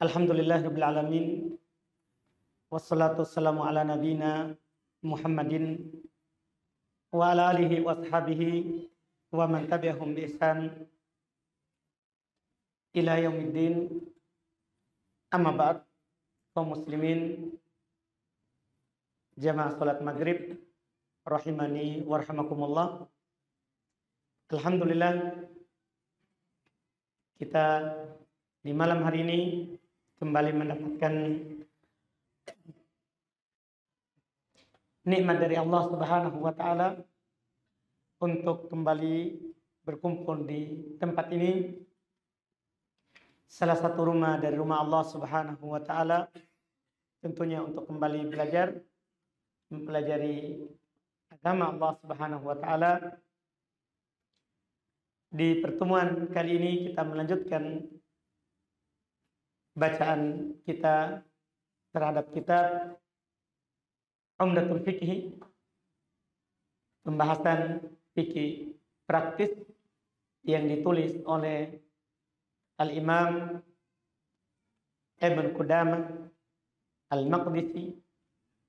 Alhamdulillahirabbil alamin. Wassalatu wassalamu ala nabiyina Muhammadin wa ala alihi wa ashabihi wa man tabi'ahum bi ihsan ila yaumiddin. Amma ba'd. Kaum muslimin jamaah salat maghrib rahimani wa rahimakumullah. Alhamdulillah, kita di malam hari ini kembali mendapatkan nikmat dari Allah Subhanahu wa taala untuk kembali berkumpul di tempat ini, salah satu rumah dari rumah Allah Subhanahu wa taala, tentunya untuk kembali belajar mempelajari agama Allah Subhanahu wa taala. Di pertemuan kali ini kita melanjutkan bacaan kita terhadap kitab Umdatul Fiqh, pembahasan fikih praktis yang ditulis oleh Al-Imam Ibn Qudamah Al-Maqdisi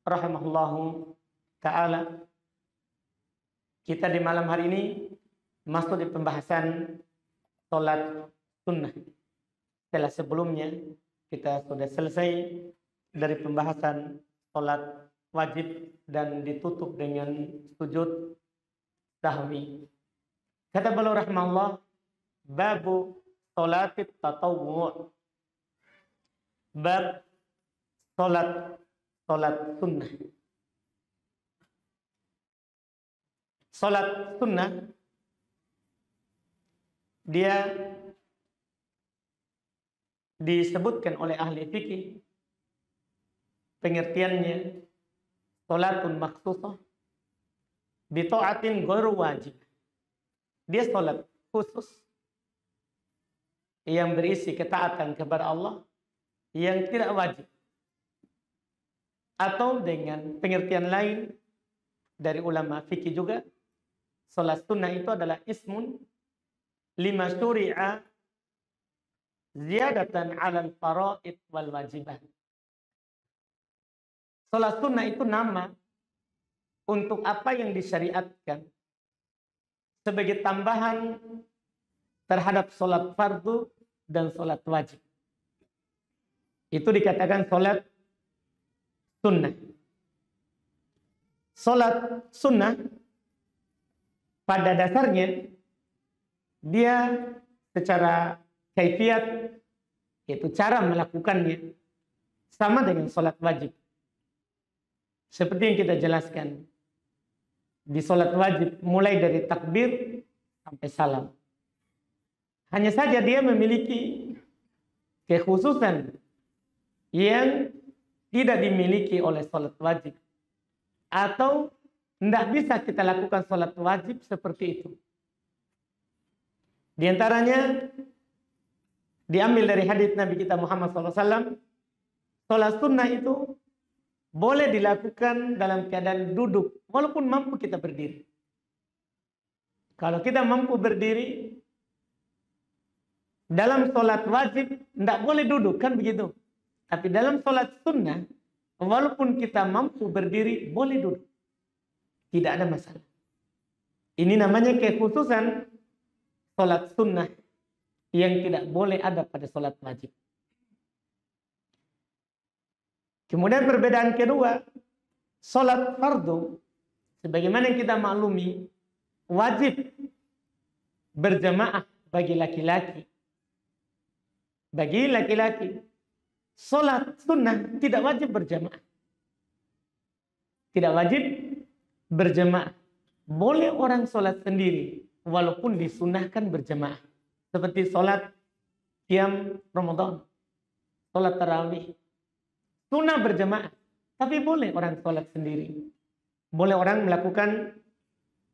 rahimahullahu ta'ala. Kita di malam hari ini masuk di pembahasan sholat sunnah. Setelah sebelumnya kita sudah selesai dari pembahasan sholat wajib dan ditutup dengan sujud sahwi. Kata beliau rahimahullah, babu sholatit tatawwu'. Bab sholat sunnah. Sholat sunnah dia disebutkan oleh ahli fikih, pengertiannya sholatun maksusah bi ta'atin ghairu wajib. Dia sholat khusus yang berisi ketaatan kepada Allah yang tidak wajib. Atau dengan pengertian lain dari ulama fikih juga, sholat sunnah itu adalah ismun lima syuri'a ziyadatan 'alal fara'id wal wajibat. Salat sunnah itu nama untuk apa yang disyariatkan sebagai tambahan terhadap salat fardu dan salat wajib. Itu dikatakan salat sunnah. Salat sunnah pada dasarnya dia secara kaifiat, yaitu cara melakukannya, sama dengan sholat wajib. Seperti yang kita jelaskan, di sholat wajib mulai dari takbir sampai salam. Hanya saja dia memiliki kekhususan yang tidak dimiliki oleh sholat wajib. Atau tidak bisa kita lakukan sholat wajib seperti itu. Di antaranya diambil dari hadits Nabi kita Muhammad SAW, sholat sunnah itu boleh dilakukan dalam keadaan duduk, walaupun mampu kita berdiri. Kalau kita mampu berdiri, dalam sholat wajib tidak boleh duduk, kan begitu. Tapi dalam sholat sunnah, walaupun kita mampu berdiri, boleh duduk. Tidak ada masalah. Ini namanya kekhususan sholat sunnah yang tidak boleh ada pada sholat wajib. Kemudian perbedaan kedua, sholat fardu, sebagaimana yang kita maklumi, wajib berjamaah bagi laki-laki. Bagi laki-laki, sholat sunnah tidak wajib berjamaah. Tidak wajib berjamaah. Boleh orang sholat sendiri, walaupun disunahkan berjamaah. Seperti sholat qiyam Ramadan, sholat tarawih. Sunnah berjamaah, tapi boleh orang sholat sendiri. Boleh orang melakukan,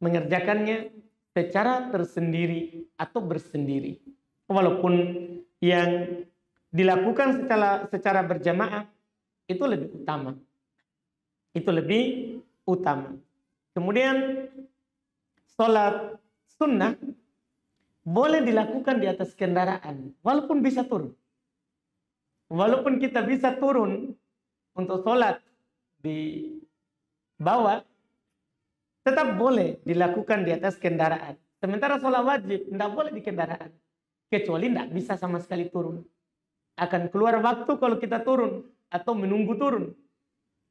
mengerjakannya secara tersendiri atau bersendiri. Walaupun yang dilakukan secara berjamaah itu lebih utama. Itu lebih utama. Kemudian sholat sunnah boleh dilakukan di atas kendaraan, walaupun bisa turun. walaupun kita bisa turun untuk sholat di bawah, tetap boleh dilakukan di atas kendaraan. Sementara sholat wajib tidak boleh di kendaraan, kecuali tidak bisa sama sekali turun. Akan keluar waktu kalau kita turun atau menunggu turun.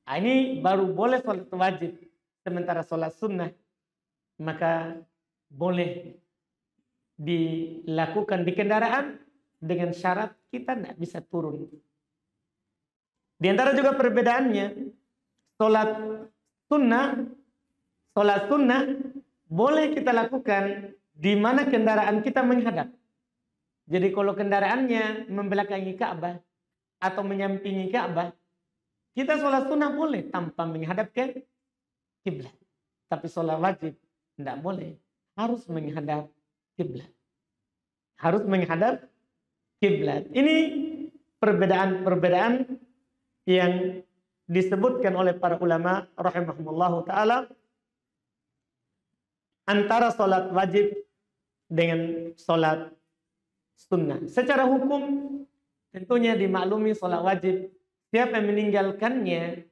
Nah, ini baru boleh sholat wajib. Sementara sholat sunnah maka boleh dilakukan di kendaraan dengan syarat kita tidak bisa turun. Di antara juga perbedaannya, sholat sunnah boleh kita lakukan di mana kendaraan kita menghadap. Jadi kalau kendaraannya membelakangi Ka'bah atau menyampingi Ka'bah, kita sholat sunnah boleh tanpa menghadap ke kiblat. Tapi sholat wajib tidak boleh, harus menghadap kiblat. Harus menghadap kiblat. Ini perbedaan-perbedaan yang disebutkan oleh para ulama rahimahumullah taala antara sholat wajib dengan sholat sunnah. Secara hukum tentunya dimaklumi sholat wajib, siapa yang meninggalkannya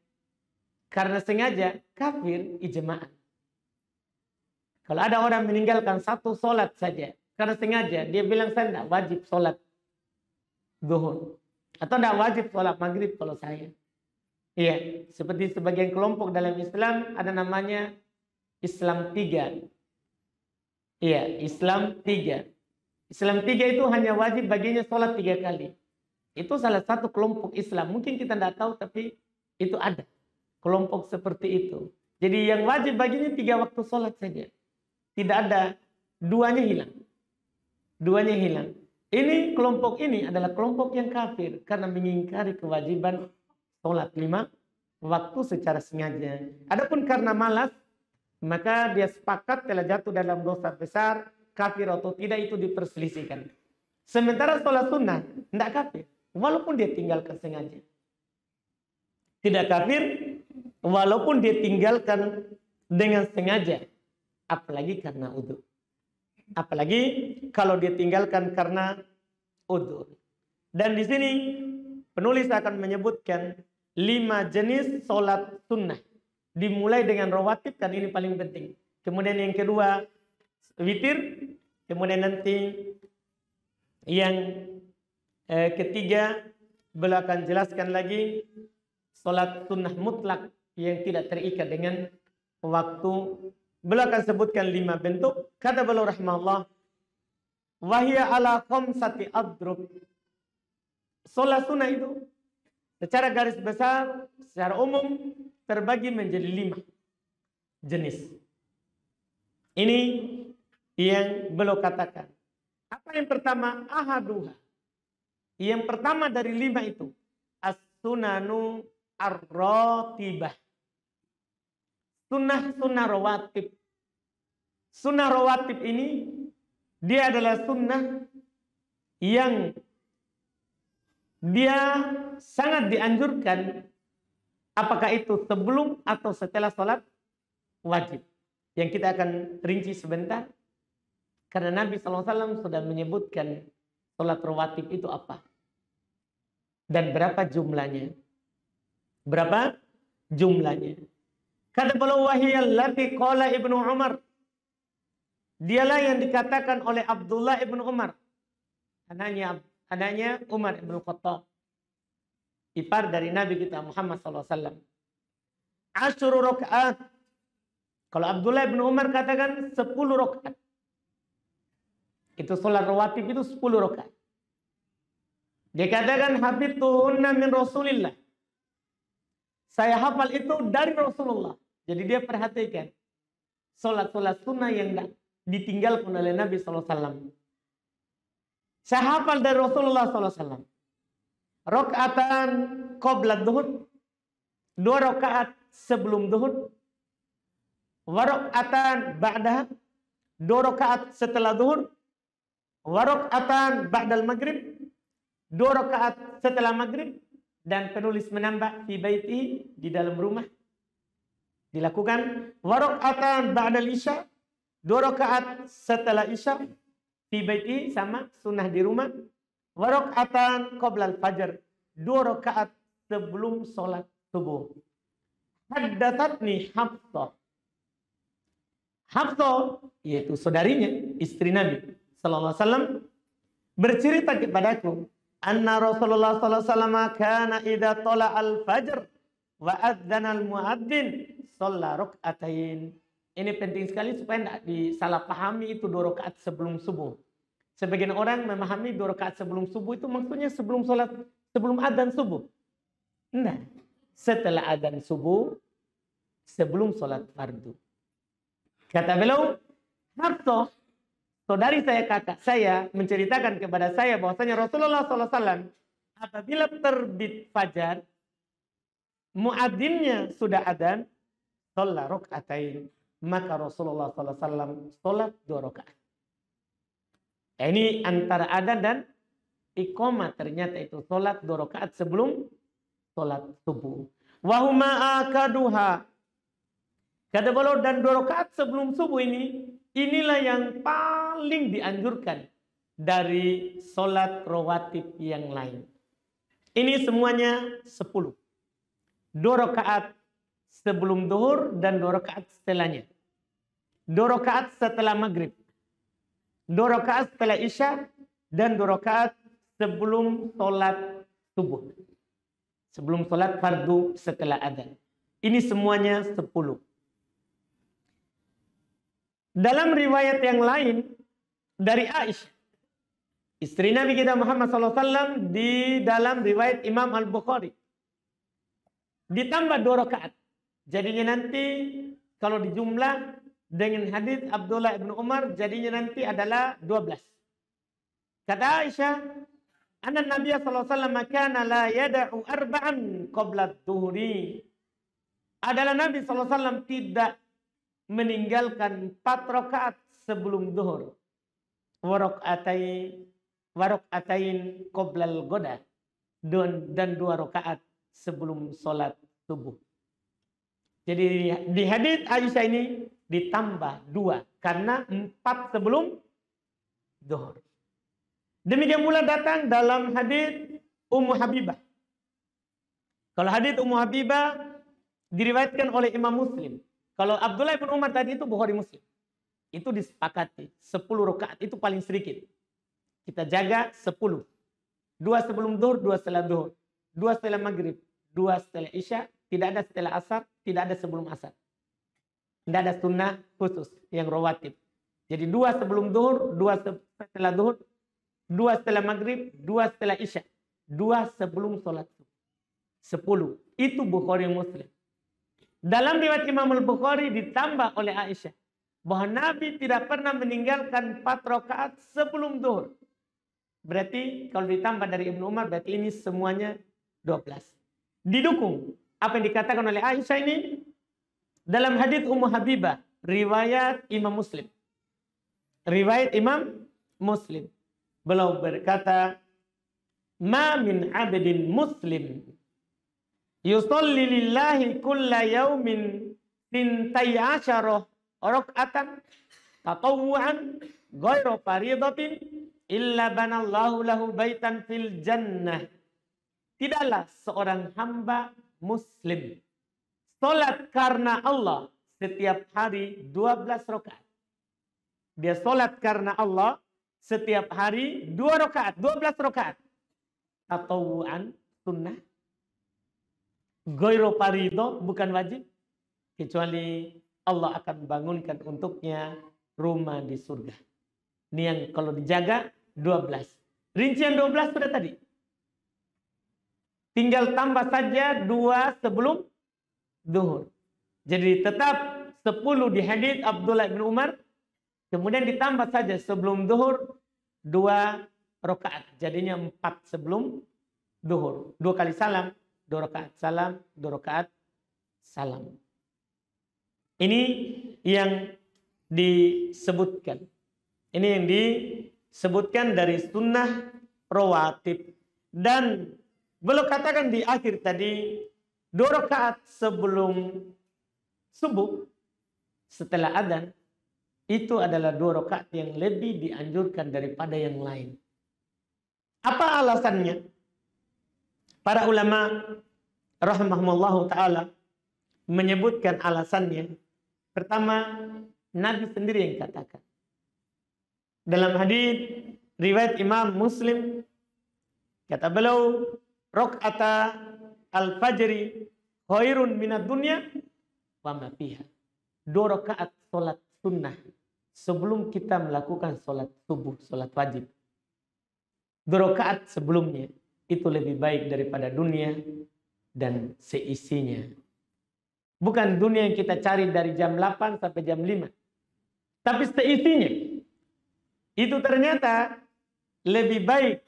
karena sengaja kafir ijma'an. Kalau ada orang meninggalkan satu sholat saja karena sengaja, dia bilang saya tidak wajib sholat zuhur atau tidak wajib sholat maghrib kalau saya. Iya, seperti sebagian kelompok dalam Islam ada namanya Islam 3. Iya, Islam 3. Islam 3 itu hanya wajib baginya sholat 3 kali. Itu salah satu kelompok Islam. Mungkin kita tidak tahu, tapi itu ada kelompok seperti itu. Jadi yang wajib baginya 3 waktu sholat saja. Tidak ada, duanya hilang. Duanya hilang. Ini kelompok ini adalah kelompok yang kafir karena mengingkari kewajiban sholat 5 waktu secara sengaja. Adapun karena malas, maka dia sepakat telah jatuh dalam dosa besar, kafir atau tidak itu diperselisihkan. Sementara sholat sunnah tidak kafir, walaupun dia tinggalkan sengaja. Tidak kafir, walaupun dia tinggalkan dengan sengaja. Apalagi karena udzur. Apalagi kalau dia tinggalkan karena udzur. Dan di sini penulis akan menyebutkan 5 jenis sholat sunnah. Dimulai dengan rawatib, dan ini paling penting. Kemudian yang kedua witir. Kemudian nanti yang ketiga beliau akan jelaskan lagi sholat sunnah mutlak yang tidak terikat dengan waktu. Beliau akan sebutkan 5 bentuk. Kata beliau rahimahullah, wahya ala khamsati adrub. Sholat sunnah itu secara garis besar, secara umum terbagi menjadi 5 jenis. Ini yang beliau katakan. Apa yang pertama? Ahaduha. Yang pertama dari 5 itu as-sunanu ar-ratibah. Sunnah rawatib. Sunnah rawatib ini dia adalah sunnah yang dia sangat dianjurkan, apakah itu sebelum atau setelah sholat wajib. Yang kita akan rinci sebentar. Karena Nabi SAW sudah menyebutkan sholat rawatib itu apa. Dan berapa jumlahnya. Berapa jumlahnya. Kata beliau, wahiyal lati qala Ibnu Umar. Dialah yang dikatakan oleh Abdullah Ibnu Umar. Anaknya Umar Ibnu Khattab. Ipar dari Nabi kita Muhammad SAW. Asyuru rakaat. Kalau Abdullah Ibnu Umar katakan 10 rakaat. Itu sholat rawatib itu 10 rakaat. Dia katakan hafidtuhunna min Rasulillah. Saya hafal itu dari Rasulullah. Jadi dia perhatikan sholat-sholat sunnah yang ditinggalkan oleh Nabi SAW. Saya hafal dari Rasulullah SAW. Rakaatan qabla duhur, 2 rakaat sebelum duhur. Wa rakaatan ba'daha, 2 rakaat setelah duhur. Wa rakaatan ba'dal maghrib, 2 rakaat setelah maghrib. Dan penulis menambah fi baiti, di dalam rumah dilakukan. Wa rakaatan ba'dal isya, 2 rakaat setelah isya fi baiti, sama sunnah di rumah. Wa rakaatan qabla al-fajr, 2 rakaat sebelum sholat subuh. Haddatsatni Hafsah. Hafsah yaitu saudarinya, istri Nabi sallallahu alaihi wasallam bercerita kepadaku, anna Rasulullah sallallahu alaihi wasallam kana idza tala'al fajr wa adzana al muadzin shalla rak'atain. Ini penting sekali supaya tidak disalahpahami itu 2 rakaat sebelum subuh. Sebagian orang memahami 2 rakaat sebelum subuh itu maksudnya sebelum sholat, sebelum adzan subuh. Enggak. Setelah adzan subuh, sebelum sholat fardu. Kata beliau, Hafsah, saudari saya, kakak saya, menceritakan kepada saya bahwasanya Rasulullah SAW apabila terbit fajar, muadzinnya sudah adzan, sholat rakaatain, maka Rasulullah SAW sholat 2 rakaat. Ini antara adzan dan iqamah, ternyata itu sholat 2 rakaat sebelum sholat subuh. Wahuma akaduha. Kata beliau, dan 2 rakaat sebelum subuh inilah yang paling dianjurkan dari sholat rawatib yang lain. Ini semuanya 10. 2 rakaat sebelum zuhur dan 2 rakaat setelahnya. 2 rakaat setelah maghrib. 2 rakaat setelah isya dan 2 rakaat sebelum sholat subuh. Sebelum sholat fardu setelah adzan. Ini semuanya 10. Dalam riwayat yang lain dari Aisyah, istri Nabi kita Muhammad SAW, di dalam riwayat Imam Al-Bukhari, ditambah 2 rakaat. Jadinya nanti kalau dijumlah dengan hadis Abdullah ibn Umar, jadinya nanti adalah 12. Kata Aisyah, anna Nabi sallallahu alaihi wasallam kana la yada'u arba'an qabla adh-dhuhri. Adalah Nabi sallallahu alaihi wasallam tidak meninggalkan 4 rakaat sebelum zuhur. Wa raka'atain qabla al-ghada. Dan 2 rakaat sebelum salat subuh. Jadi di hadis Aisyah ini ditambah 2 karena 4 sebelum zuhur. Demikian pula datang dalam hadis Ummu Habibah. Kalau hadis Ummu Habibah diriwayatkan oleh Imam Muslim. Kalau Abdullah bin Umar tadi itu Bukhari Muslim. Itu disepakati 10 rakaat itu paling sedikit. Kita jaga 10. 2 sebelum zuhur, 2 setelah zuhur, 2 setelah maghrib, 2 setelah isya, tidak ada setelah asar, tidak ada sebelum asar. Tidak ada sunnah khusus yang rawatib. Jadi 2 sebelum zuhur, 2 setelah zuhur, 2 setelah maghrib, 2 setelah isya, 2 sebelum sholat subuh. 10. Itu Bukhari Muslim. Dalam riwayat Imam Al-Bukhari ditambah oleh Aisyah bahwa Nabi tidak pernah meninggalkan 4 rakaat sebelum zuhur. Berarti kalau ditambah dari Ibnu Umar, berarti ini semuanya 12. Didukung apa yang dikatakan oleh Aisyah ini dalam hadis Ummu Habibah, riwayat Imam Muslim. Riwayat Imam Muslim. Beliau berkata, "Ma min 'abdin muslim yusalli lillahi kulla yaumin 12 rak'atan tatawwu'an ghairu fariidatin illa banallahu lahu baitan fil jannah." Tidaklah seorang hamba muslim salat karena Allah setiap hari 12 rakaat. Dia salat karena Allah setiap hari 2 rakaat, 12 rakaat. Tatawu'an, sunnah. Ghairu fariidah, bukan wajib. Kecuali Allah akan bangunkan untuknya rumah di surga. Ini yang kalau dijaga 12. Rincian 12 sudah tadi. Tinggal tambah saja 2 sebelum zuhur. Jadi tetap 10 di hadis Abdullah bin Umar. Kemudian ditambah saja sebelum zuhur 2 rakaat. Jadinya 4 sebelum zuhur. 2 kali salam, 2 rakaat salam, 2 rakaat salam. Ini yang disebutkan. Ini yang disebutkan dari sunnah rawatib. Dan beliau katakan di akhir tadi 2 rakaat sebelum subuh setelah adzan itu adalah 2 rakaat yang lebih dianjurkan daripada yang lain. Apa alasannya? Para ulama rahimahumullahu ta'ala menyebutkan alasannya. Pertama, Nabi sendiri yang katakan. Dalam hadis riwayat Imam Muslim, kata beliau, rakaata al-fajri khairun minad dunya wa ma fiha. 2 rakaat salat sunnah sebelum kita melakukan salat subuh, salat wajib. 2 rakaat sebelumnya itu lebih baik daripada dunia dan seisinya. Bukan dunia yang kita cari dari jam 8 sampai jam 5. Tapi seisinya. Itu ternyata lebih baik.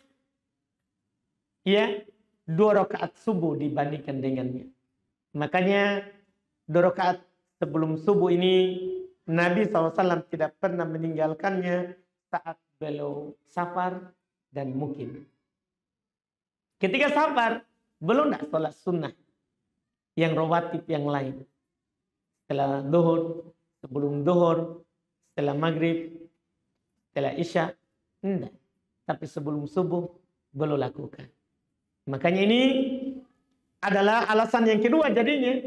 Ya, 2 rakaat subuh dibandingkan dengannya. Makanya 2 rakaat sebelum subuh ini Nabi SAW tidak pernah meninggalkannya saat beliau safar dan mukim. Ketika safar, belum tidak sholat sunnah yang rawatib yang lain. Setelah duhur, sebelum duhur, setelah maghrib, setelah isya, tidak. Tapi sebelum subuh, belum lakukan. Makanya ini adalah alasan yang kedua jadinya.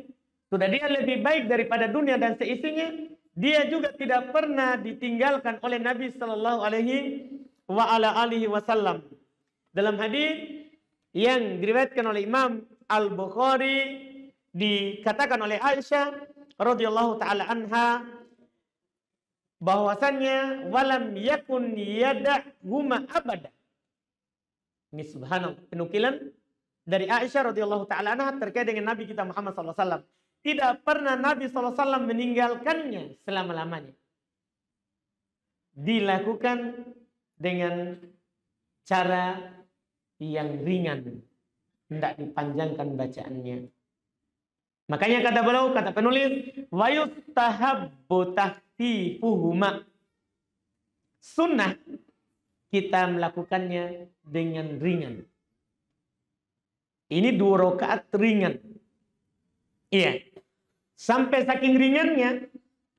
Sudah dia lebih baik daripada dunia dan seisinya. Dia juga tidak pernah ditinggalkan oleh Nabi SAW. Dalam hadis yang diriwayatkan oleh Imam Al-Bukhari, dikatakan oleh Aisyah radhiyallahu taala anha bahwasannya walam yakun yadahuma abada. Ini subhanallah, penukilan dari Aisyah radhiyallahu taala anha terkait dengan Nabi kita Muhammad sallallahu alaihi wasallam. Tidak pernah Nabi sallallahu alaihi wasallam meninggalkannya selama-lamanya. Dilakukan dengan cara yang ringan, tidak dipanjangkan bacaannya. Makanya kata beliau, kata penulis, wa yustahabbu tahfifuhuma. Sunnah kita melakukannya dengan ringan. Ini 2 rakaat ringan. Iya. Sampai saking ringannya,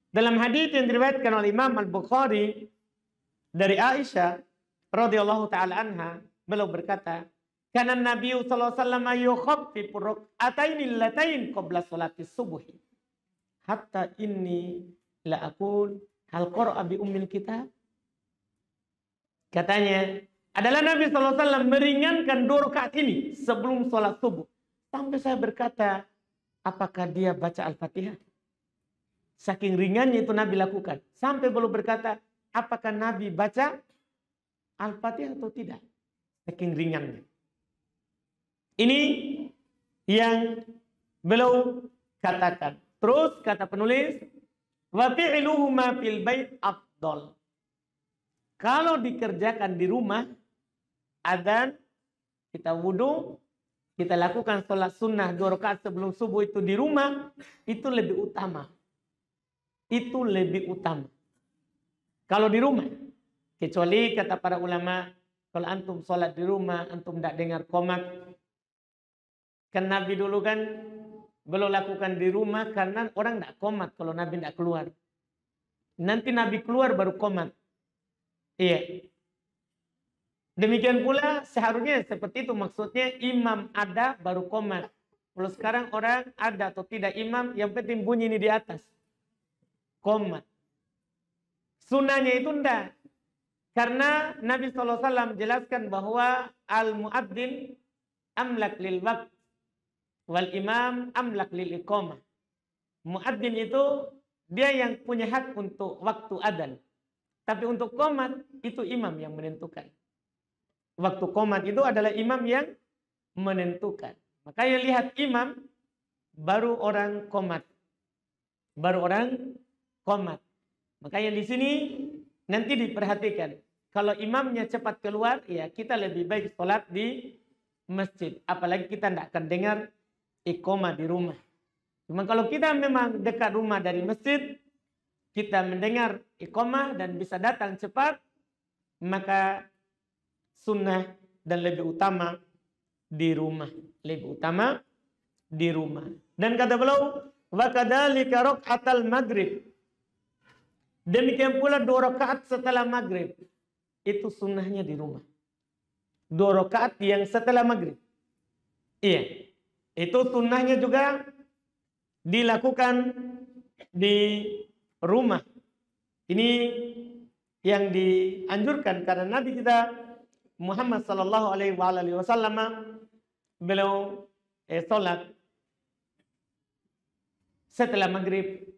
dalam hadis yang diriwayatkan oleh Imam Al-Bukhari dari Aisyah radhiyallahu taala anha, beliau berkata, karena Nabi sallallahu alaihi wasallam yukhaffifu rak'ataini allatain qabla salati subuh. Hatta inni la aqul hal qara'a bi ummil kitab. Katanya, adalah Nabi sallallahu alaihi wasallam meringankan 2 rakaat ini sebelum salat subuh. Sampai saya berkata, apakah dia baca Al-Fatihah? Saking ringannya itu Nabi lakukan. Sampai beliau berkata, apakah Nabi baca Al-Fatihah atau tidak? Saking ringannya. Ini yang beliau katakan. Terus kata penulis, wa fi'luhuma fil bait afdal. Kalau dikerjakan di rumah, adzan, kita wudu, kita lakukan sholat sunnah 2 rakaat sebelum subuh itu di rumah, itu lebih utama. Itu lebih utama. Kalau di rumah, kecuali kata para ulama, kalau antum sholat di rumah, antum tidak dengar qomat. Kan Nabi dulu kan belum lakukan di rumah karena orang tidak qomat kalau Nabi tidak keluar. Nanti Nabi keluar baru qomat. Iya. Demikian pula seharusnya seperti itu, maksudnya imam ada baru qomat. Kalau sekarang orang ada atau tidak imam, yang penting bunyi ini di atas. Qomat. Sunnahnya itu enggak. Karena Nabi SAW jelaskan bahwa al-muadzin amlak lil waqt wal imam amlak lil iqamah. Muadzin itu dia yang punya hak untuk waktu adzan. Tapi untuk qomat itu imam yang menentukan. Waktu qomat itu adalah imam yang menentukan. Makanya lihat imam baru orang qomat. Baru orang qomat. Makanya di sini nanti diperhatikan. Kalau imamnya cepat keluar, ya kita lebih baik sholat di masjid. Apalagi kita tidak akan dengar iqamah di rumah. Cuma kalau kita memang dekat rumah dari masjid, kita mendengar iqamah dan bisa datang cepat, maka sunnah dan lebih utama di rumah. Lebih utama di rumah. Dan kata beliau, wa kadzalika raka'atal maghrib. Demikian pula 2 rakaat setelah maghrib. Itu sunnahnya di rumah. 2 rakaat yang setelah maghrib. Iya, itu sunnahnya juga dilakukan di rumah. Ini yang dianjurkan karena Nabi kita Muhammad sallallahu alaihi wasallam beliau sholat setelah maghrib,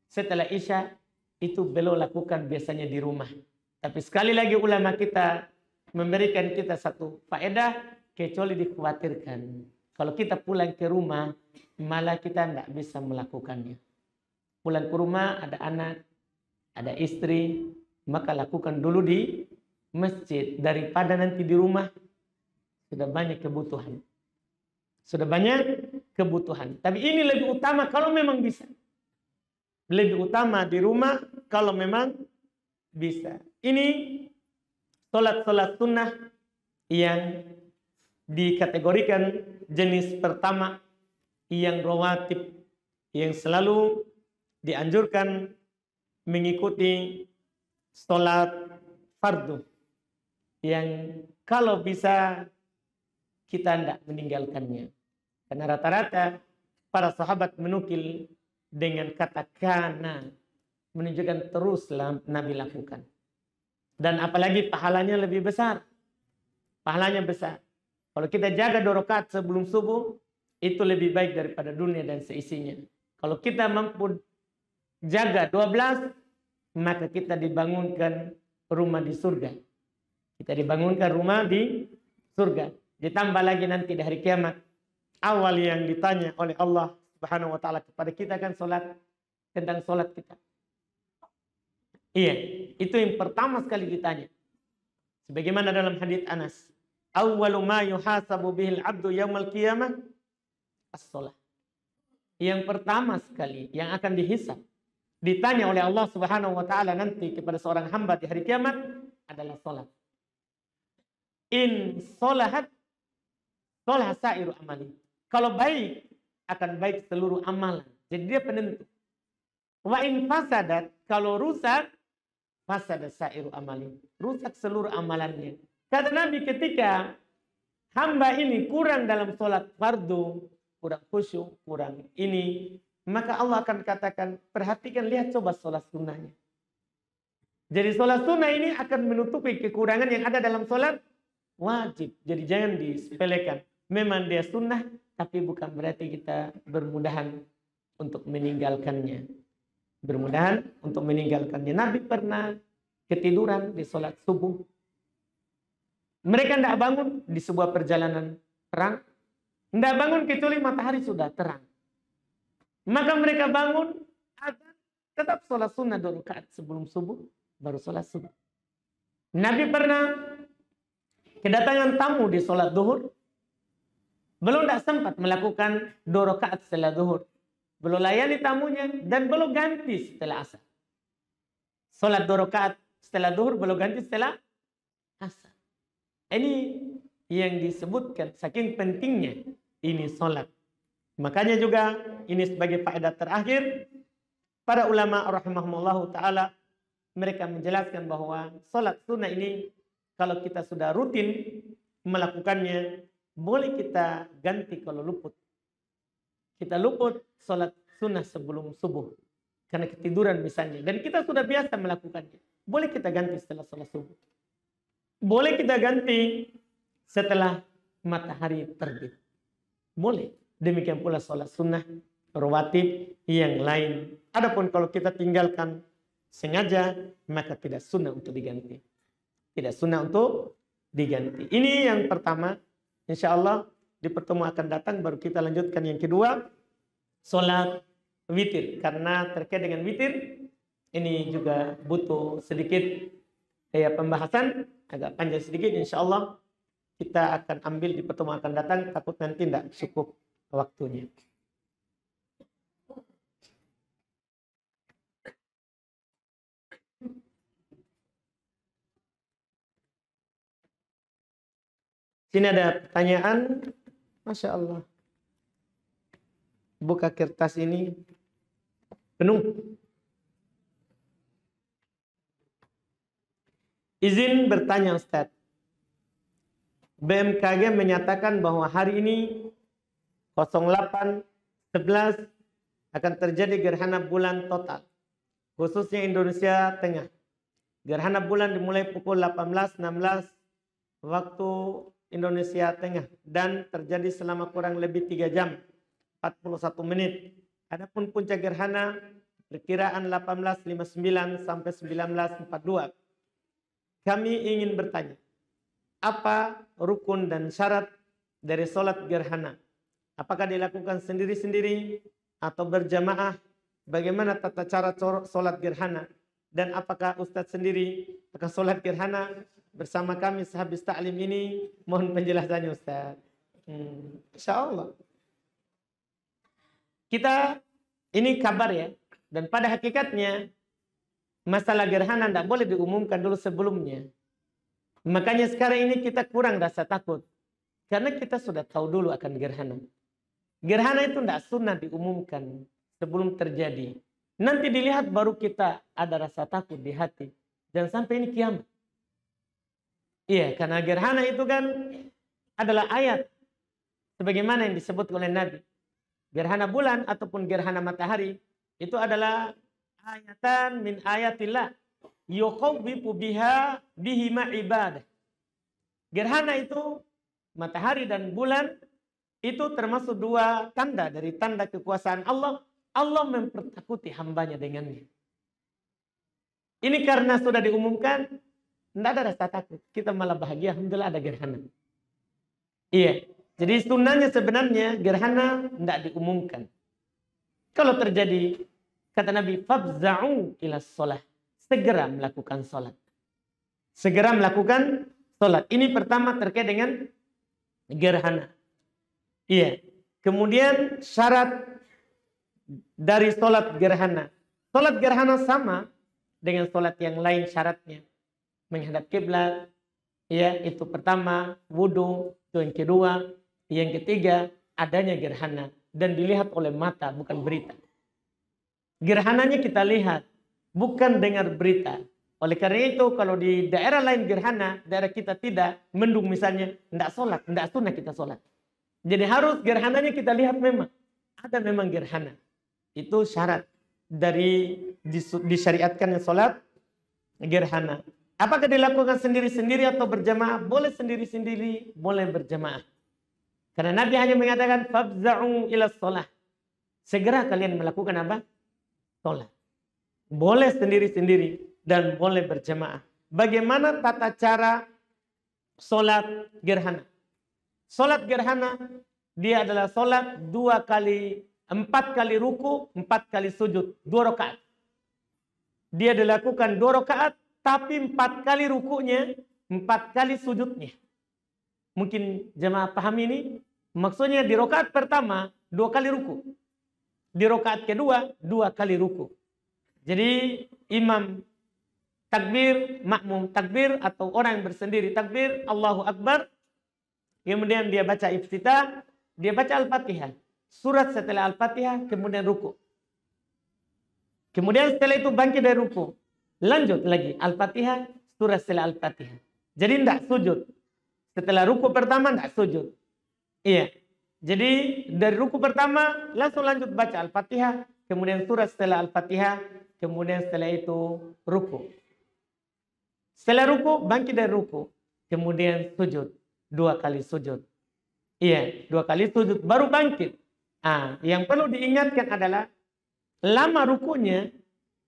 setelah isya, itu beliau lakukan biasanya di rumah. Tapi sekali lagi ulama kita memberikan kita satu faedah, kecuali dikhawatirkan. Kalau kita pulang ke rumah, malah kita tidak bisa melakukannya. Pulang ke rumah, ada anak, ada istri, maka lakukan dulu di masjid. Daripada nanti di rumah, sudah banyak kebutuhan. Sudah banyak kebutuhan. Tapi ini lebih utama kalau memang bisa. Lebih utama di rumah kalau memang bisa. Ini sholat-sholat sunnah yang dikategorikan jenis pertama yang rawatib, yang selalu dianjurkan mengikuti sholat fardu, yang kalau bisa kita tidak meninggalkannya. Karena rata-rata para sahabat menukil dengan kata kana, menunjukkan teruslah Nabi lakukan. Dan apalagi pahalanya lebih besar. Pahalanya besar. Kalau kita jaga 2 rakaat sebelum subuh, itu lebih baik daripada dunia dan seisinya. Kalau kita mampu jaga 12, maka kita dibangunkan rumah di surga. Kita dibangunkan rumah di surga. Ditambah lagi nanti di hari kiamat, awal yang ditanya oleh Allah Subhanahu wa taala kepada kita kan tentang solat kita. Iya, itu yang pertama sekali ditanya. Sebagaimana dalam hadits Anas, awwalu ma yuhasabu bihil abdu yaumal qiyamah as-shalah. Yang pertama sekali yang akan dihisab, ditanya oleh Allah Subhanahu wa taala nanti kepada seorang hamba di hari kiamat adalah salat. In sholahat sholah sa'iru amali. Kalau baik, akan baik seluruh amalan. Jadi dia penentu. Wa in fasadat, kalau rusak, fasadat sa'iru amali. Rusak seluruh amalannya. Kata Nabi, ketika hamba ini kurang dalam sholat fardu, kurang khusyuk, kurang ini, maka Allah akan katakan, perhatikan, lihat coba sholat sunnahnya. Jadi sholat sunnah ini akan menutupi kekurangan yang ada dalam sholat wajib. Jadi jangan disepelekan. Memang dia sunnah, tapi bukan berarti kita bermudahan untuk meninggalkannya. Bermudahan untuk meninggalkannya. Nabi pernah ketiduran di sholat subuh. Mereka tidak bangun di sebuah perjalanan perang. Tidak bangun kecuali matahari sudah terang. Maka mereka bangun, tetap sholat sunnah 2 rakaat sebelum subuh, baru sholat subuh. Nabi pernah kedatangan tamu di sholat zuhur. Belum tidak sempat melakukan 2 rakaat setelah zuhur. Belum layani tamunya dan belum ganti setelah asar. Sholat 2 rakaat setelah zuhur, belum ganti setelah asar. Ini yang disebutkan saking pentingnya ini sholat. Makanya juga ini sebagai faedah terakhir, para ulama rahimahumullah ta'ala mereka menjelaskan bahwa sholat sunnah ini kalau kita sudah rutin melakukannya, boleh kita ganti kalau luput. Kita luput sholat sunnah sebelum subuh karena ketiduran misalnya, dan kita sudah biasa melakukannya, boleh kita ganti setelah sholat subuh. Boleh kita ganti setelah matahari terbit. Boleh. Demikian pula sholat sunnah rawatib yang lain. Adapun kalau kita tinggalkan sengaja, maka tidak sunnah untuk diganti. Tidak sunnah untuk diganti. Ini yang pertama. Insya Allah di pertemuan akan datang baru kita lanjutkan yang kedua, sholat witir. Karena terkait dengan witir, ini juga butuh sedikit pembahasan, agak panjang sedikit. Insya Allah kita akan ambil di pertemuan akan datang, takut nanti tidak cukup waktunya. Sini ada pertanyaan. Masya Allah. Buka kertas ini penuh. Izin bertanya Ustaz. BMKG menyatakan bahwa hari ini 08.11 akan terjadi gerhana bulan total. Khususnya Indonesia Tengah. Gerhana bulan dimulai pukul 18.16 waktu Indonesia Tengah. Dan terjadi selama kurang lebih 3 jam 41 menit. Adapun puncak gerhana perkiraan 18.59 sampai 19.42. Kami ingin bertanya, apa rukun dan syarat dari sholat gerhana? Apakah dilakukan sendiri-sendiri atau berjamaah? Bagaimana tata cara sholat gerhana? Dan apakah Ustadz sendiri akan sholat gerhana bersama kami sehabis ta'lim ini? Mohon penjelasannya Ustadz. Insya Allah. Kita ini kabar ya. Dan pada hakikatnya masalah gerhana tidak boleh diumumkan dulu sebelumnya. Makanya sekarang ini kita kurang rasa takut. Karena kita sudah tahu dulu akan gerhana. Gerhana itu tidak sunnah diumumkan sebelum terjadi. Nanti dilihat baru kita ada rasa takut di hati. Jangan sampai ini kiamat. Iya, karena gerhana itu kan adalah ayat. Sebagaimana yang disebut oleh Nabi. Gerhana bulan ataupun gerhana matahari. Itu adalah ayatan min ayatillah. Yukhawwifu bihima ibadah. Gerhana itu, matahari dan bulan, itu termasuk 2 tanda dari tanda kekuasaan Allah. Allah mempertakuti hambanya dengannya. Ini karena sudah diumumkan, tidak ada rasa takut. Kita malah bahagia, alhamdulillah ada gerhana. Iya, jadi sunnahnya sebenarnya gerhana tidak diumumkan. Kalau terjadi, kata Nabi, fabza'u ila sholah. Segera melakukan sholat. Segera melakukan sholat. Ini pertama terkait dengan gerhana. Iya. Kemudian syarat dari sholat gerhana. Sholat gerhana sama dengan sholat yang lain syaratnya. Menghadap kiblat. Ya, itu pertama. Wudu. Itu yang kedua. Yang ketiga, adanya gerhana. Dan dilihat oleh mata, bukan berita. Gerhananya kita lihat, bukan dengar berita. Oleh karena itu, kalau di daerah lain gerhana, daerah kita tidak, mendung misalnya, tidak sholat, tidak sunnah kita sholat. Jadi harus gerhananya kita lihat memang. Ada memang gerhana. Itu syarat dari disyariatkannya sholat gerhana. Apakah dilakukan sendiri-sendiri atau berjamaah? Boleh sendiri-sendiri, boleh berjamaah. Karena Nabi hanya mengatakan, fabza'u ila sholah. Segera kalian melakukan apa? Sholat. Boleh sendiri-sendiri dan boleh berjamaah. Bagaimana tata cara sholat gerhana? Sholat gerhana, dia adalah sholat 4 kali ruku, 4 kali sujud, 2 rakaat. Dia dilakukan 2 rakaat, tapi 4 kali rukunya, 4 kali sujudnya. Mungkin jemaah paham ini, maksudnya di rakaat pertama 2 kali ruku. Di rakaat kedua 2 kali ruku. Jadi imam takbir, makmum takbir, atau orang yang bersendiri takbir, Allahu Akbar. Kemudian dia baca iftitah, dia baca Al-Fatihah. Surat setelah Al-Fatihah, kemudian ruku. Kemudian setelah itu bangkit dari ruku. Lanjut lagi Al-Fatihah, surat setelah Al-Fatihah. Jadi tidak sujud. Setelah ruku pertama tidak sujud. Iya. Jadi dari ruku pertama langsung lanjut baca Al-Fatihah, kemudian surat setelah Al-Fatihah, kemudian setelah itu ruku. Setelah ruku bangkit dari ruku, kemudian sujud, 2 kali sujud. Iya, 2 kali sujud baru bangkit. Yang perlu diingatkan adalah lama rukunya,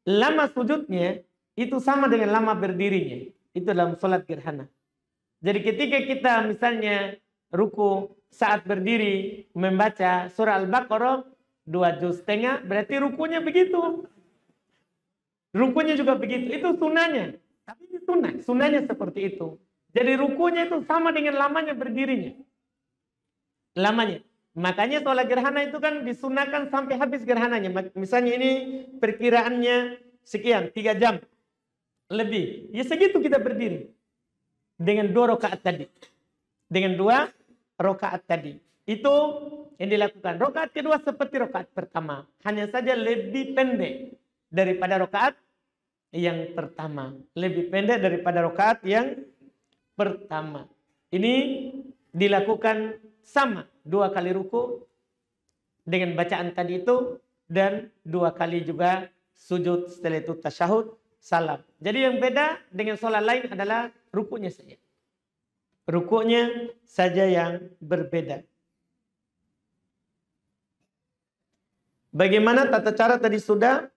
lama sujudnya itu sama dengan lama berdirinya. Itu dalam sholat gerhana. Jadi ketika kita misalnya ruku saat berdiri membaca surah Al-Baqarah 2 juz setengah, berarti rukunya begitu. Rukunya juga begitu. Itu sunahnya. Tapi ini sunahnya seperti itu. Jadi rukunya itu sama dengan lamanya berdirinya. Lamanya. Makanya sholat gerhana itu kan disunahkan sampai habis gerhananya. Misalnya ini perkiraannya sekian, 3 jam lebih. Ya segitu kita berdiri. Dengan 2 rakaat tadi. Dengan 2 rakaat tadi. Itu yang dilakukan. Rakaat kedua seperti rakaat pertama. Hanya saja lebih pendek daripada rakaat yang pertama. Lebih pendek daripada rakaat yang pertama. Ini dilakukan sama. 2 kali ruku, dengan bacaan tadi itu, dan 2 kali juga sujud, setelah itu tasyahud, salam. Jadi yang beda dengan sholat lain adalah rukuknya saja. Rukuknya saja yang berbeda. Bagaimana tata cara tadi sudah?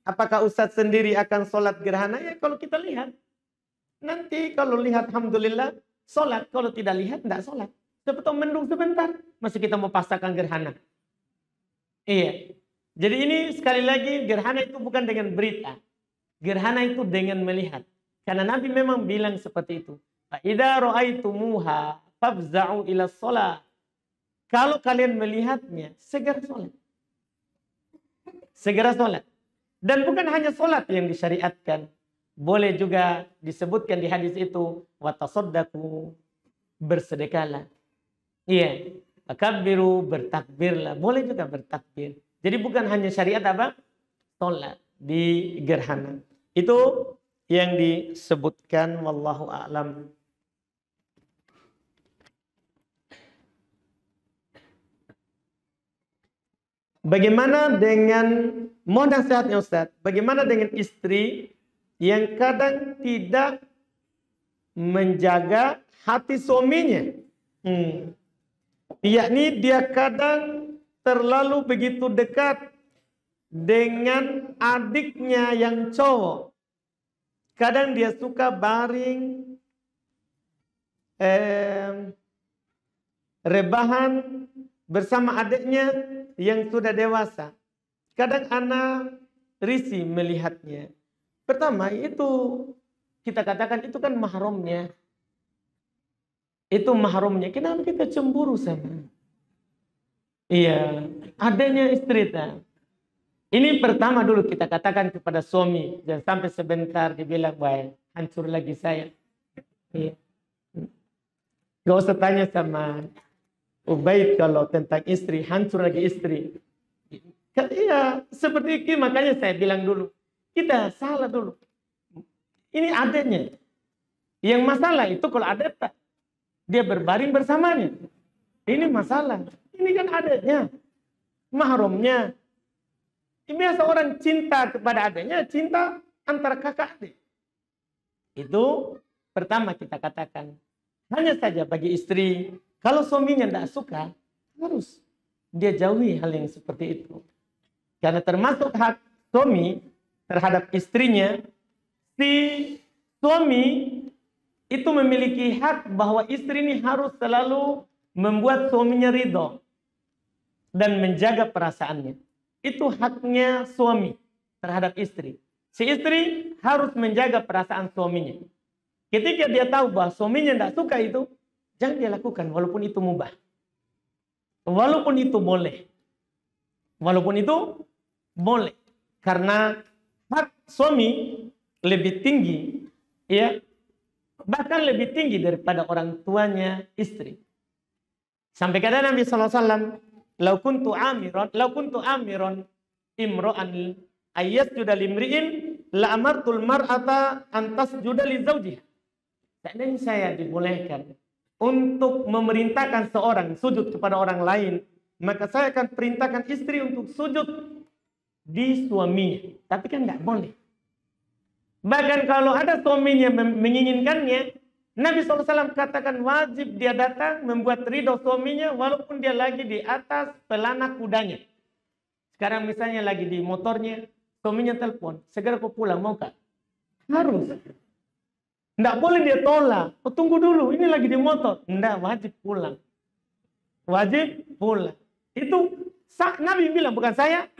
Apakah Ustadz sendiri akan sholat gerhana? Ya kalau kita lihat. Nanti kalau lihat alhamdulillah sholat. Kalau tidak lihat tidak sholat. Seperti mendung sebentar. Masih kita mau pasangkan gerhana. Iya. Jadi ini sekali lagi gerhana itu bukan dengan berita. Gerhana itu dengan melihat. Karena Nabi memang bilang seperti itu. Fa'idha ra'aitumuha fafza'u ila sholat. Kalau kalian melihatnya, segera sholat. Segera sholat. Dan bukan hanya sholat yang disyariatkan. Boleh juga disebutkan di hadis itu. Watasaddaku, bersedekahlah. Iya. Takabbiru, bertakbirlah. Boleh juga bertakbir. Jadi bukan hanya syariat apa? Sholat di gerhana. Itu yang disebutkan. Wallahu a'lam. Bagaimana dengan, mohon nasihatnya Ustaz, bagaimana dengan istri yang kadang tidak menjaga hati suaminya? Yakni dia kadang terlalu begitu dekat dengan adiknya yang cowok. Kadang dia suka baring, rebahan bersama adiknya yang sudah dewasa. Kadang anak risih melihatnya. Pertama itu kita katakan itu kan mahramnya. Itu mahramnya. Kenapa kita cemburu sama? Iya, adiknya istri. Ini pertama dulu kita katakan kepada suami. Jangan sampai sebentar dibilang, wah hancur lagi saya. Iya. Gak usah tanya sama Ubaid kalau tentang istri, hancur lagi istri. Iya, seperti itu makanya saya bilang dulu. Kita salah dulu. Ini adiknya. Yang masalah itu kalau adik tak, dia berbaring bersamanya. Ini masalah. Ini kan adiknya. Mahramnya. Biasa orang cinta kepada adiknya, cinta antara kakak adik. Itu pertama kita katakan. Hanya saja bagi istri, kalau suaminya tidak suka, harus dia jauhi hal yang seperti itu. Karena termasuk hak suami terhadap istrinya, si suami itu memiliki hak bahwa istri ini harus selalu membuat suaminya ridho dan menjaga perasaannya. Itu haknya suami terhadap istri. Si istri harus menjaga perasaan suaminya. Ketika dia tahu bahwa suaminya tidak suka itu, jangan dia lakukan walaupun itu mubah. Walaupun itu boleh. Walaupun itu boleh. Karena hak suami lebih tinggi, ya, bahkan lebih tinggi daripada orang tuanya istri. Sampai kata Nabi SAW, lau kuntu amiron imro'an ayyasjuda limri'in la amartul mar'ata antas juda li zawjiha. Seandainya saya dibolehkan untuk memerintahkan seorang sujud kepada orang lain, maka saya akan perintahkan istri untuk sujud di suaminya. Tapi kan nggak boleh. Bahkan kalau ada suaminya menginginkannya, Nabi SAW katakan wajib dia datang membuat ridho suaminya walaupun dia lagi di atas pelana kudanya. Sekarang misalnya lagi di motornya, suaminya telepon, segera kau pulang, mau kak? Harus. Nggak boleh dia tolak. Oh, tunggu dulu, ini lagi di motor. Nggak, wajib pulang. Wajib pulang. Itu Nabi bilang, bukan saya.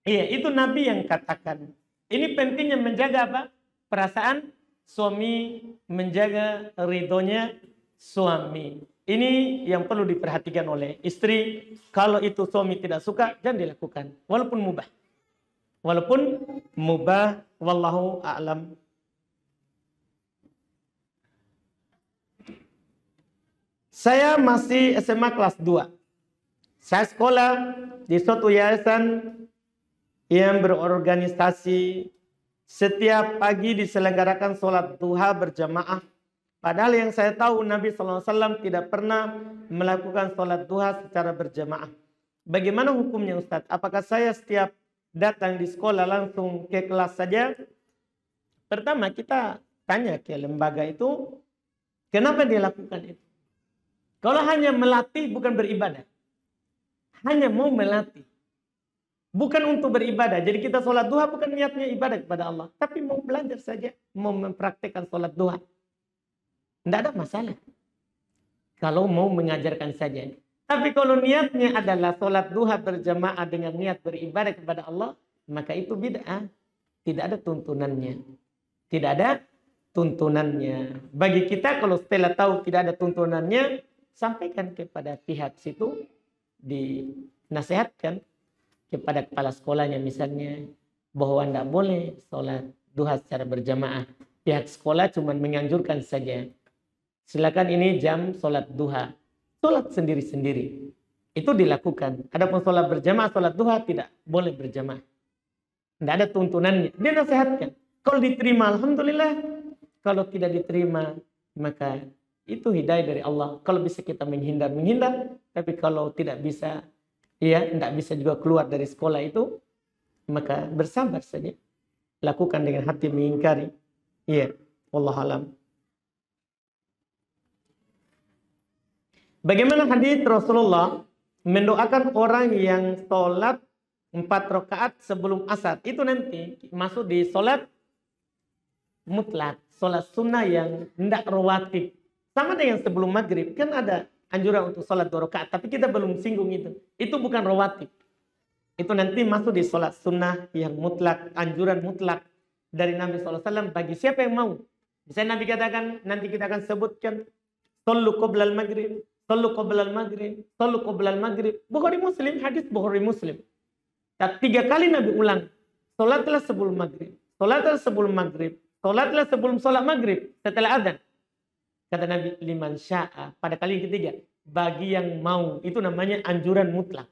Iya, itu Nabi yang katakan. Ini pentingnya menjaga apa? Perasaan suami, menjaga ridhonya suami. Ini yang perlu diperhatikan oleh istri. Kalau itu suami tidak suka, jangan dilakukan. Walaupun mubah. Walaupun mubah, wallahu a'lam. Saya masih SMA kelas 2. Saya sekolah di suatu yayasan yang berorganisasi. Setiap pagi diselenggarakan sholat duha berjamaah. Padahal yang saya tahu Nabi SAW tidak pernah melakukan sholat duha secara berjamaah. Bagaimana hukumnya Ustadz? Apakah saya setiap datang di sekolah langsung ke kelas saja? Pertama kita tanya ke lembaga itu, kenapa dia lakukan itu? Kalau hanya melatih bukan beribadah. Hanya mau melatih. Bukan untuk beribadah. Jadi kita sholat duha bukan niatnya ibadah kepada Allah. Tapi mau belajar saja. Mau mempraktekkan sholat duha. Tidak ada masalah. Kalau mau mengajarkan saja. Tapi kalau niatnya adalah sholat duha berjamaah dengan niat beribadah kepada Allah, maka itu bid'ah. Tidak ada tuntunannya. Tidak ada tuntunannya. Bagi kita kalau setelah tahu tidak ada tuntunannya, sampaikan kepada pihak situ, dinasihatkan kepada kepala sekolahnya misalnya, bahwa tidak boleh sholat duha secara berjamaah. Pihak sekolah cuma menganjurkan saja. Silakan ini jam sholat duha. Sholat sendiri-sendiri. Itu dilakukan. Adapun sholat berjamaah, sholat duha tidak boleh berjamaah. Tidak ada tuntunannya. Dia nasihatkan. Kalau diterima, alhamdulillah. Kalau tidak diterima, maka itu hidayah dari Allah. Kalau bisa kita menghindar. Tapi kalau tidak bisa, ya tidak bisa juga keluar dari sekolah itu, maka bersabar saja. Lakukan dengan hati mengingkari. Iya, wallahu alam. Bagaimana hadis Rasulullah mendoakan orang yang sholat 4 rakaat sebelum asar? Itu nanti masuk di sholat mutlak, sholat sunnah yang tidak rawatib. Sama dengan sebelum maghrib, kan ada anjuran untuk sholat 2 rakaat, tapi kita belum singgung itu. Itu bukan rawatib. Itu nanti masuk di sholat sunnah yang mutlak, anjuran mutlak dari Nabi SAW bagi siapa yang mau. Misalnya Nabi katakan, nanti kita akan sebutkan, Sallu qoblal maghrib, sallu qoblal maghrib, sallu qoblal maghrib. Bukhari Muslim, hadis Bukhari Muslim. Tapi 3 kali Nabi ulang, sholatlah sebelum maghrib, sholatlah sebelum maghrib, sholatlah sebelum sholat maghrib, setelah adzan. Kata Nabi, liman sya'a. Pada kali yang ketiga, bagi yang mau. Itu namanya anjuran mutlak.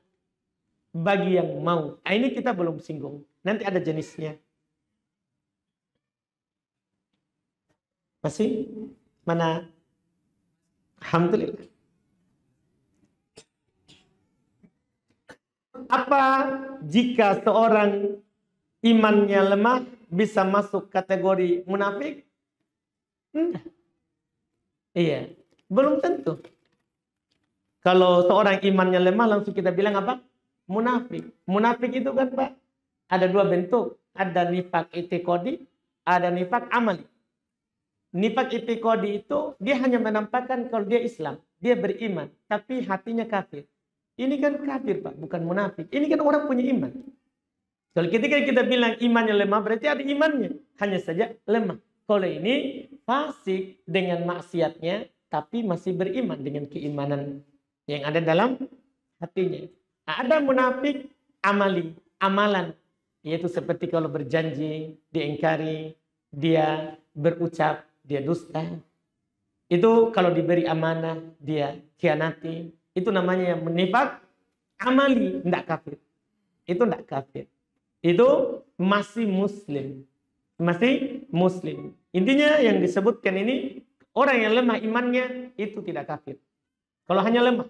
Bagi yang mau. Ini kita belum singgung. Nanti ada jenisnya. Masih? Mana? Alhamdulillah. Apa jika seorang imannya lemah bisa masuk kategori munafik? Enggak. Iya, belum tentu. Kalau seorang imannya lemah langsung kita bilang apa? Munafik. Munafik itu kan Pak, ada 2 bentuk. Ada nifak itikodi, ada nifak amali. Nifak itikodi itu dia hanya menampakkan kalau dia Islam, dia beriman, tapi hatinya kafir. Ini kan kafir Pak, bukan munafik. Ini kan orang punya iman. Kalau ketika kita bilang imannya lemah, berarti ada imannya. Hanya saja lemah. Kalau ini fasik dengan maksiatnya, tapi masih beriman dengan keimanan yang ada dalam hatinya. Ada munafik amali, amalan. Yaitu seperti kalau berjanji, diingkari, dia berucap, dia dusta. Itu kalau diberi amanah, dia khianati. Itu namanya yang menifak amali, tidak kafir. Itu tidak kafir. Itu masih muslim. Masih muslim. Intinya yang disebutkan ini, orang yang lemah imannya itu tidak kafir. Kalau hanya lemah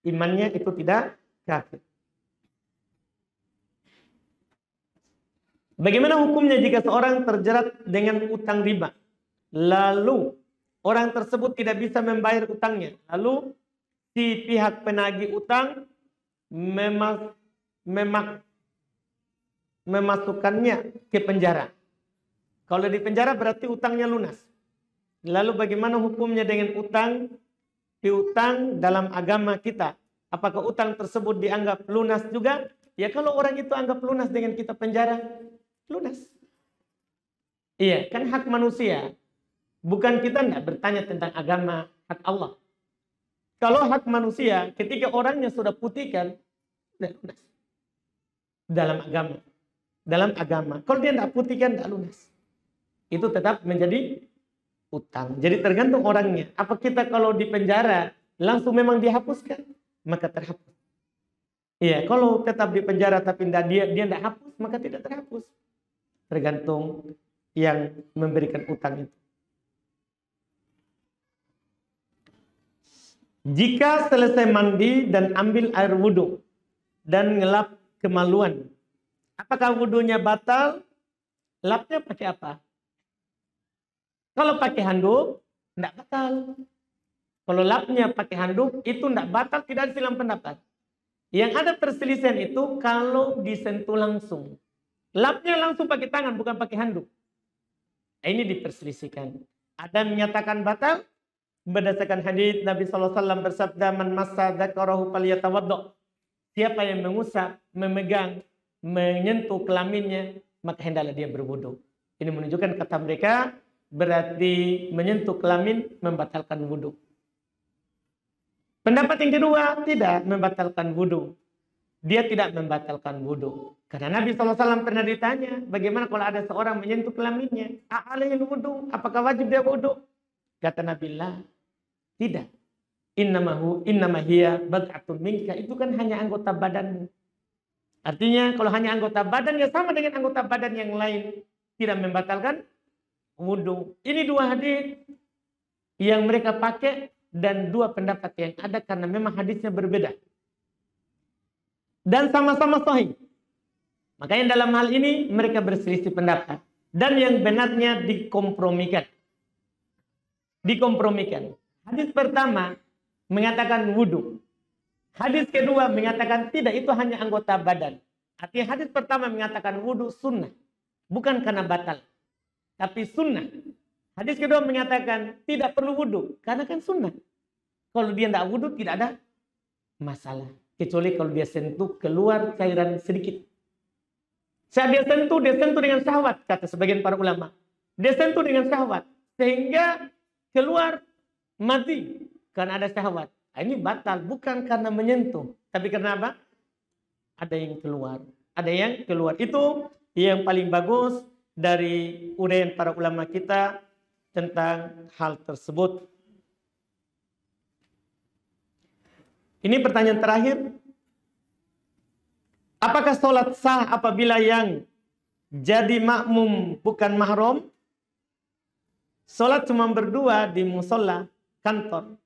imannya itu tidak kafir. Bagaimana hukumnya jika seorang terjerat dengan utang riba, lalu orang tersebut tidak bisa membayar utangnya, lalu si pihak penagih utang memasukkannya ke penjara. Kalau di penjara berarti utangnya lunas. Lalu bagaimana hukumnya dengan utang piutang dalam agama kita? Apakah utang tersebut dianggap lunas juga? Ya kalau orang itu anggap lunas dengan kita penjara, lunas. Iya, kan hak manusia. Bukan kita tidak bertanya tentang agama, hak Allah. Kalau hak manusia, ketika orangnya sudah putihkan, sudah lunas. Dalam agama. Dalam agama. Kalau dia tidak putihkan, tidak lunas. Itu tetap menjadi utang. Jadi tergantung orangnya. Apa kita kalau di penjara langsung memang dihapuskan? Maka terhapus. Iya, kalau tetap di penjara tapi dia tidak hapus, maka tidak terhapus. Tergantung yang memberikan utang itu. Jika selesai mandi dan ambil air wudhu, dan ngelap kemaluan. Apakah wudhunya batal? Lapnya pakai apa? Kalau pakai handuk, tidak batal. Kalau lapnya pakai handuk, itu tidak batal, tidak ada silang pendapat. Yang ada perselisihan itu kalau disentuh langsung. Lapnya langsung pakai tangan, bukan pakai handuk. Ini diperselisihkan. Ada yang menyatakan batal berdasarkan hadis Nabi SAW bersabda, "Man massa dzakarahu falyatawaddo." Siapa yang mengusap, memegang, menyentuh kelaminnya, maka hendaklah dia berwudu. Ini menunjukkan kata mereka berarti menyentuh kelamin membatalkan wudu. Pendapat yang kedua tidak membatalkan wudu. Dia tidak membatalkan wudu. Karena Nabi SAW pernah ditanya, bagaimana kalau ada seorang menyentuh kelaminnya? A'alayil wudu? Apakah wajib dia wudu? Kata Nabi, la, tidak. Innamahiyya bad'atun minka. Itu kan hanya anggota badanmu. Artinya kalau hanya anggota badan, ya sama dengan anggota badan yang lain. Tidak membatalkan wudu. Ini dua hadis yang mereka pakai dan dua pendapat yang ada karena memang hadisnya berbeda. Dan sama-sama sahih. Makanya dalam hal ini mereka berselisih pendapat. Dan yang benarnya dikompromikan. Dikompromikan. Hadis pertama mengatakan wudu. Hadis kedua mengatakan tidak, itu hanya anggota badan. Artinya hadis pertama mengatakan wudu sunnah. Bukan karena batal. Tapi sunnah. Hadis kedua mengatakan tidak perlu wudu. Karena kan sunnah. Kalau dia tidak wudu tidak ada masalah. Kecuali kalau dia sentuh keluar cairan sedikit. Saat dia sentuh dengan syahwat, kata sebagian para ulama. Dia sentuh dengan syahwat. Sehingga keluar mati. Karena ada syahwat. Ini batal. Bukan karena menyentuh. Tapi karena apa? Ada yang keluar. Ada yang keluar. Itu yang paling bagus dari uraian para ulama kita tentang hal tersebut. Ini pertanyaan terakhir. Apakah sholat sah apabila yang jadi makmum bukan mahram? Sholat cuma berdua di musola kantor.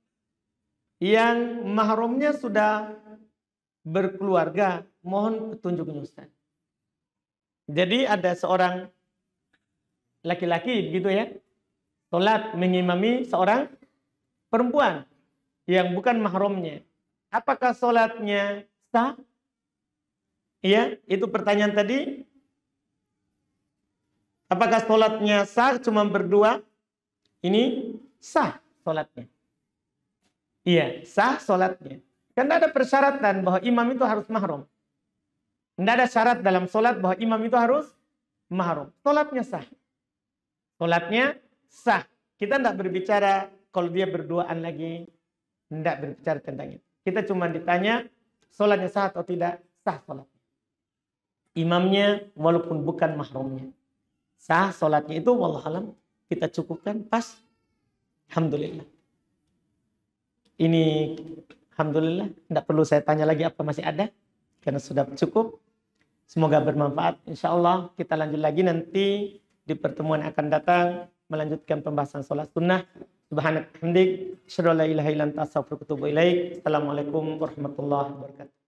Yang mahramnya sudah berkeluarga. Mohon petunjuknya Ustaz. Jadi ada seorang laki-laki gitu ya. Sholat mengimami seorang perempuan yang bukan mahramnya. Apakah sholatnya sah? Iya, itu pertanyaan tadi. Apakah sholatnya sah cuma berdua? Ini sah sholatnya. Iya, sah sholatnya. Karena ada persyaratan bahwa imam itu harus mahram. Tidak ada syarat dalam sholat bahwa imam itu harus mahram. Sholatnya sah. Sholatnya sah. Kita tidak berbicara kalau dia berduaan lagi. Tidak berbicara tentang itu. Kita cuma ditanya sholatnya sah atau tidak. Sah sholatnya. Imamnya walaupun bukan mahramnya. Sah sholatnya itu wallahualam. Kita cukupkan pas. Alhamdulillah. Ini alhamdulillah. Tidak perlu saya tanya lagi apa masih ada. Karena sudah cukup. Semoga bermanfaat. Insya Allah kita lanjut lagi nanti di pertemuan yang akan datang. Melanjutkan pembahasan sholat sunnah. Subhanaka hamdik. Asyhadu an la ilaha illa anta astaghfiruka wa atubu ilaik. Assalamualaikum warahmatullahi wabarakatuh.